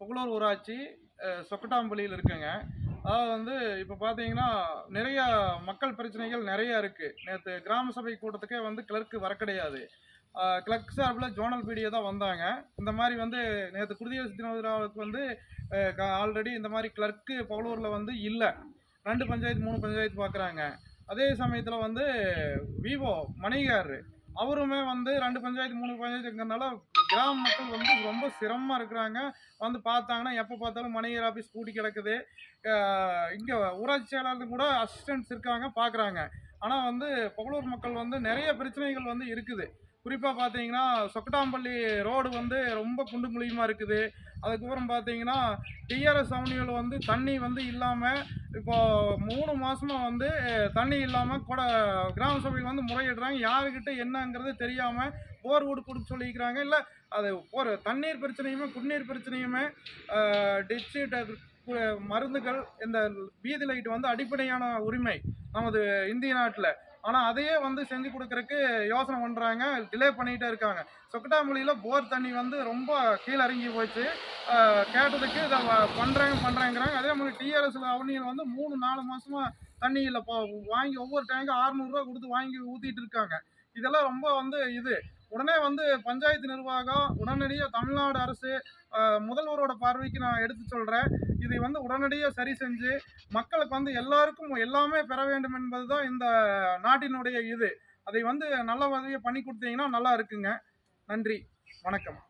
புகழூர் ஊராட்சி சொக்கட்டாம்பள்ளியில் இருக்குங்க. அதாவது வந்து இப்போ பார்த்தீங்கன்னா, நிறைய மக்கள் பிரச்சனைகள் நெறைய இருக்கு. நேத்து கிராம சபை கூட்டத்துக்கே வந்து கிளர்க் வர கிடையாது. கிளர்க் சார்புல ஜோனல் பிடிஓ தான் வந்தாங்க. இந்த மாரி வந்து நேத்து குடியரசு தின விழாவுக்கு வந்து ஆல்ரெடி இந்த மாரி கிளர்க் புகழூர்ல வந்து இல்ல. 2 பஞ்சாயத்து, 3 பஞ்சாயத்து பார்க்குறாங்க. அதே சமயத்தில வந்து விவோ மணிகாரு அவருமே வந்து 2 பஞ்சாயத்து, 3 பஞ்சாயத்துங்கிறனால கிராம மக்கள் வந்து ரொம்ப சிரமமா இருக்கிறாங்க. வந்து பார்த்தாங்கன்னா, எப்ப பார்த்தாலும் மணிகர் ஆஃபீஸ் பூட்டி கிடக்குது. அ இங்க ஊராட்சி செயலாளருக்கு கூட அசிஸ்டன்ட்ஸ் இருக்காங்க, பார்க்குறாங்க. ஆனா வந்து புகழூர் மக்கள் வந்து நெறைய பிரச்சனைகள் வந்து இருக்குது. குறிப்பா பார்த்தீங்கன்னா, சொக்கட்டாம்பள்ளி ரோடு வந்து ரொம்ப குண்டும் குழியுமா இருக்குது. அதுக்கப்புறம் பார்த்தீங்கன்னா, டிஆர்எஸ் அவென்யூல வந்து தண்ணி வந்து இல்லாம, இப்போ 3 மாசமா வந்து தண்ணி இல்லாம கிராம சபையில வந்து முறையிடுறாங்க. யாருகிட்ட என்னங்கிறது தெரியாம போர் குடுக்க சொல்லிக்கிறாங்க. இல்ல அது தண்ணீர் பிரச்சனையுமே, குடிநீர் பிரச்சனையுமே, டிச்சு மருந்துகள், இந்த வீதி லைட் வந்து அடிப்படையான உரிமை நமது இந்திய நாட்டுல. ஆனா அதையே வந்து செஞ்சு குடுக்கறக்கு யோசனை பண்றாங்க. டிலே பண்ணிட்டே இருக்காங்க. சொக்கட்டாம்பள்ளியில போர் தண்ணி வந்து ரொம்ப கீழ இறங்கி போச்சு. கேட்டதுக்கு இத பண்றேங்கிறாங்க. அதே மாதிரி டிஆர்எஸ் அவனியில் வந்து 3, 4 மாசமா தண்ணி இல்ல. வாங்கி ஒவ்வொரு டேங்கும் ரூ. 600 குடுத்து வாங்கி ஊத்திட்டு இருக்காங்க. இதெல்லாம் ரொம்ப வந்து உடனே வந்து பஞ்சாயத்து நிர்வாகம் உடனடியா தமிழ்நாடு அரசு முதல்வரோட பார்வைக்கு நான் எடுத்து சொல்றேன். இதை வந்து உடனடியா சரி செஞ்சு மக்களுக்கு வந்து எல்லாருக்கும் எல்லாமே பெற வேண்டும் என்பதுதான் இந்த நாட்டினுடைய இது. அதை வந்து நல்ல வகையா பண்ணி கொடுத்தீங்கன்னா நல்லா இருக்குங்க. நன்றி, வணக்கம்.